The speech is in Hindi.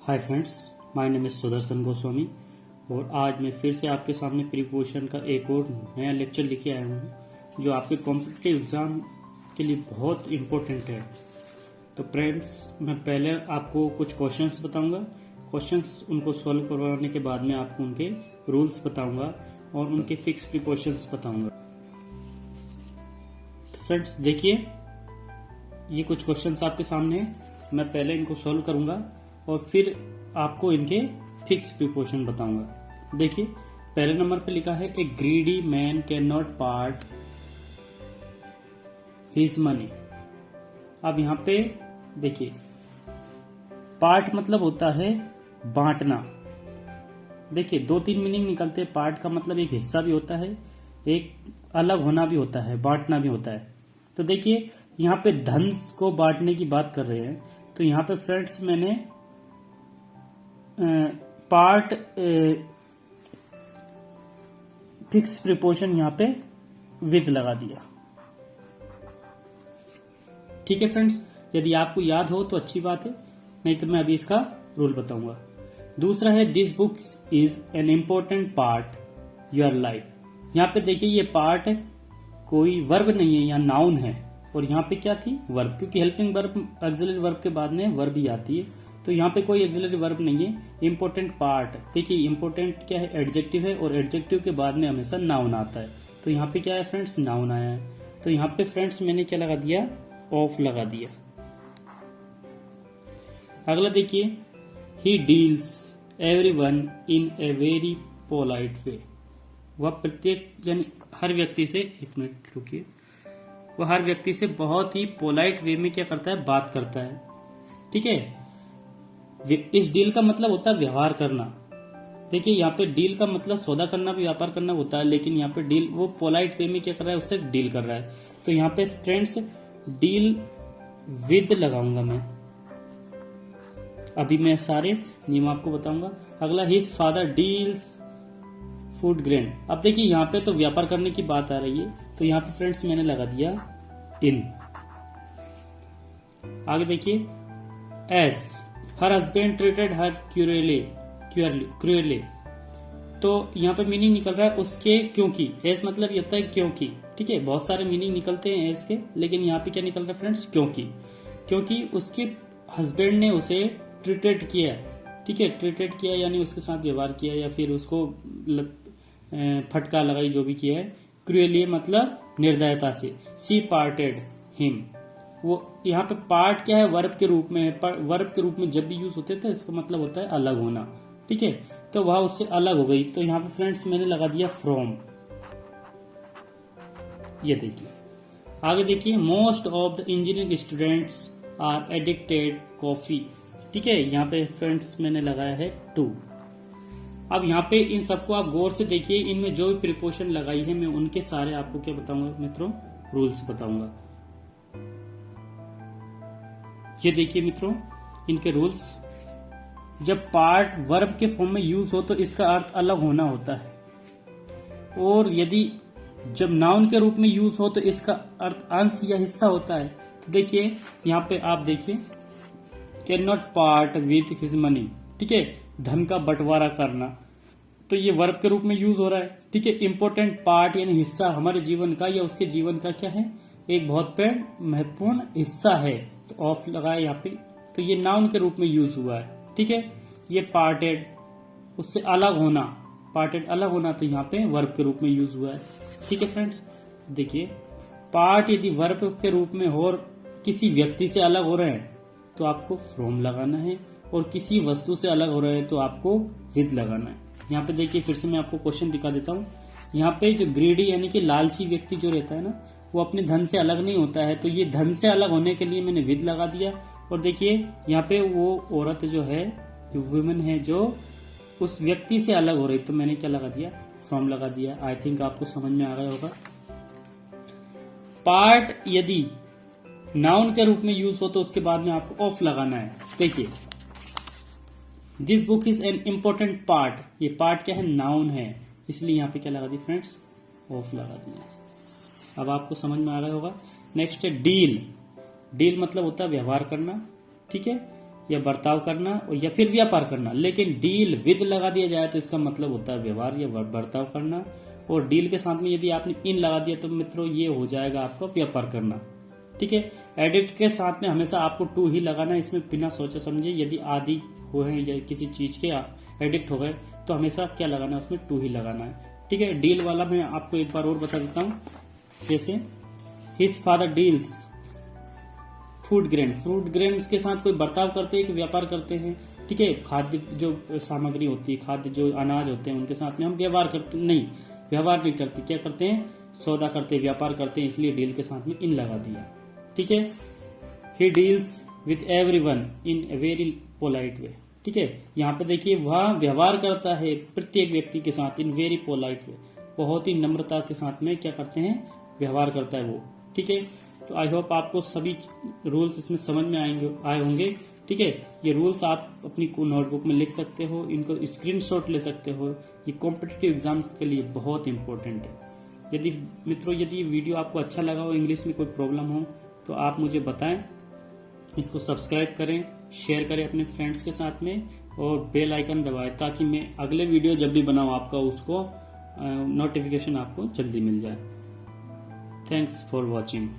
Hi friends, my name is Sudarshan Goswami और आज मैं फिर से आपके सामने प्रीपोजिशन का एक और नया लेक्चर लेके आया हूँ जो आपके कॉम्पिटिटिव एग्जाम के लिए बहुत इम्पोर्टेंट है। तो फ्रेंड्स, मैं पहले आपको कुछ क्वेश्चंस बताऊंगा। क्वेश्चंस उनको सॉल्व करवाने के बाद में आपको उनके रूल्स बताऊंगा और उनके फिक्स प्रीपोजिशंस बताऊंगा। तो फ्रेंड्स देखिए, ये कुछ क्वेश्चंस आपके सामने हैं। मैं पहले इनको सॉल्व करूंगा और फिर आपको इनके फिक्स प्रीपोजिशन बताऊंगा। देखिए, पहले नंबर पे लिखा है a greedy man can not part his money. अब यहां पे देखिए, पार्ट मतलब होता है बांटना। देखिए, दो तीन मीनिंग निकलते हैं। पार्ट का मतलब एक हिस्सा भी होता है, एक अलग होना भी होता है, बांटना भी होता है। तो देखिए, यहाँ पे धन को बांटने की बात कर रहे हैं। तो यहाँ पे फ्रेंड्स मैंने पार्ट फिक्स प्रीपोजिशन यहाँ पे विद लगा दिया। ठीक है फ्रेंड्स, यदि आपको याद हो तो अच्छी बात है, नहीं तो मैं अभी इसका रूल बताऊंगा। दूसरा है this book is an important part your life. यहाँ पे देखिए, ये पार्ट कोई वर्ब नहीं है, यहाँ नाउन है और यहाँ पे क्या थी, वर्ब, क्योंकि हेल्पिंग वर्ब ऑक्सिलरी वर्ब के बाद में वर्ब ही आती है। तो यहाँ पे कोई ऑक्सिलरी वर्ब नहीं है। इम्पोर्टेंट पार्ट, देखिए इम्पोर्टेंट क्या है, एडजेक्टिव है और एडजेक्टिव के बाद में हमेशा नाउन आता है। तो यहाँ पे क्या है फ्रेंड्स, नाउन आया है। तो यहाँ पे फ्रेंड्स मैंने क्या लगा दिया, ऑफ लगा दिया। अगला देखिए, he deals everyone in a very polite way. वह प्रत्येक यानी हर व्यक्ति से, एक मिनट रुकिए, वह हर व्यक्ति से बहुत ही पोलाइट वे में क्या करता है, बात करता है। ठीक है, इस डील का मतलब होता है व्यवहार करना। देखिए, यहाँ पे डील का मतलब सौदा करना भी, व्यापार करना होता है, लेकिन यहाँ पे डील वो पोलाइट वे में क्या कर रहा है, उससे डील कर रहा है। तो यहाँ पे फ्रेंड्स डील विद लगाऊंगा मैं। अभी मैं सारे नियम आपको बताऊंगा। अगला, his father deals food grain. अब देखिए, यहाँ पे तो व्यापार करने की बात आ रही है, तो यहाँ पे फ्रेंड्स मैंने लगा दिया इन। आगे देखिए, as her husband treated her cruelly. तो यहाँ पे मीनिंग निकल रहा है उसके क्योंकि। एस मतलब ये होता है क्योंकि। ठीक है, बहुत सारे मीनिंग निकलते हैं एस के, लेकिन यहाँ पे क्या निकल रहा है फ्रेंड्स, क्योंकि उसके हस्बैंड ने उसे ट्रीटेड किया। ठीक है, ट्रीटेड किया यानी उसके साथ व्यवहार किया या फिर उसको फटकार लगाई, जो भी किया है। क्रूरली मतलब निर्दयता से। सी पार्टेड हिम। वो यहाँ पे पार्ट क्या है, वर्ब के रूप में है। वर्ब के रूप में जब भी यूज होते थे, इसका मतलब होता है अलग होना। ठीक है, तो वह उससे अलग हो गई। तो यहाँ पे फ्रेंड्स मैंने लगा दिया फ्रॉम। ये देखिए, आगे देखिए, most of the engineering students are addicted coffee. ठीक है, यहाँ पे फ्रेंड्स मैंने लगाया है टू। अब यहाँ पे इन सबको आप गौर से देखिए, इनमें जो भी प्रीपोजिशन लगाई है मैं उनके सारे आपको क्या बताऊंगा मित्रों, रूल्स बताऊंगा। ये देखिए मित्रों, इनके रूल्स। जब पार्ट वर्ब के फॉर्म में यूज हो तो इसका अर्थ अलग होना होता है, और यदि जब नाउन के रूप में यूज हो तो इसका अर्थ अंश या हिस्सा होता है। तो देखिए, यहाँ पे आप देखिए, can not part with his money. ठीक है, धन का बंटवारा करना, तो ये वर्ब के रूप में यूज हो रहा है। ठीक है, इंपॉर्टेंट पार्ट यानी हिस्सा हमारे जीवन का या उसके जीवन का क्या है, एक बहुत महत्वपूर्ण हिस्सा है। तो ऑफ लगाया यहाँ पे, तो ये नाउन के रूप में यूज हुआ है। ठीक है, ये पार्टेड, उससे अलग होना, पार्टेड अलग होना, तो यहाँ पे वर्ब के रूप में यूज हुआ है। ठीक है फ्रेंड्स, देखिए, पार्ट यदि वर्ब के रूप में हो और किसी व्यक्ति से अलग हो रहे हैं तो आपको फ्रॉम लगाना है, और किसी वस्तु से अलग हो रहे हैं तो आपको विद लगाना है। यहाँ पे देखिए, फिर से मैं आपको क्वेश्चन दिखा देता हूँ। यहाँ पे जो ग्रीडी यानी कि लालची व्यक्ति जो रहता है ना, वो अपने धन से अलग नहीं होता है। तो ये धन से अलग होने के लिए मैंने विद लगा दिया। और देखिए, यहाँ पे वो औरत जो है, वुमेन है, जो उस व्यक्ति से अलग हो रही, तो मैंने क्या लगा दिया, फ्रॉम लगा दिया। आई थिंक आपको समझ में आ गया होगा। पार्ट यदि नाउन के रूप में यूज हो तो उसके बाद में आपको ऑफ लगाना है। देखिए, this book is an important part. ये पार्ट क्या है, नाउन है, इसलिए यहाँ पे क्या लगा दी फ्रेंड्स, ऑफ लगा दिया। अब आपको समझ में आ गया होगा। नेक्स्ट है डील। डील मतलब होता है व्यवहार करना। ठीक है, या बर्ताव करना या फिर व्यापार करना। लेकिन डील विद लगा दिया जाए तो इसका मतलब होता है व्यवहार या बर्ताव करना। और डील के साथ में यदि आपने इन लगा दिया तो मित्रों ये हो जाएगा आपका व्यापार करना। ठीक है। एडिक्ट के साथ में हमेशा आपको टू ही लगाना है, इसमें बिना सोचे समझे। यदि आदि हो है या किसी चीज के एडिक्ट हो गए तो हमेशा क्या लगाना है, उसमें टू ही लगाना है। ठीक है। डील वाला मैं आपको एक बार और बता देता हूँ। जैसे his father deals food grain, fruit grain के साथ कोई बर्ताव करते हैं कि व्यापार करते हैं। ठीक है। खाद्य जो सामग्री होती है, खाद्य जो अनाज होते हैं उनके साथ में हम व्यवहार करते नहीं, व्यवहार नहीं करते, क्या करते हैं, सौदा करते, व्यापार करते हैं। इसलिए डील के साथ में इन लगा दिया। ठीक है। He deals with everyone in a very polite way. ठीक है। यहाँ पे देखिए वह व्यवहार करता है प्रत्येक व्यक्ति के साथ इन वेरी पोलाइट वे, बहुत ही नम्रता के साथ में क्या करते हैं, व्यवहार करता है वो। ठीक है। तो आई होप आपको सभी रूल्स इसमें समझ में आए होंगे। ठीक है। ये रूल्स आप अपनी नोटबुक में लिख सकते हो, इनको स्क्रीनशॉट ले सकते हो। ये कॉम्पिटिटिव एग्जाम्स के लिए बहुत इंपॉर्टेंट है। यदि मित्रों यदि वीडियो आपको अच्छा लगा हो, इंग्लिश में कोई प्रॉब्लम हो तो आप मुझे बताएं। इसको सब्सक्राइब करें, शेयर करें अपने फ्रेंड्स के साथ में और बेल आइकन दबाएं ताकि मैं अगले वीडियो जब भी बनाऊं आपका उसको नोटिफिकेशन आपको जल्दी मिल जाए। Thanks for watching.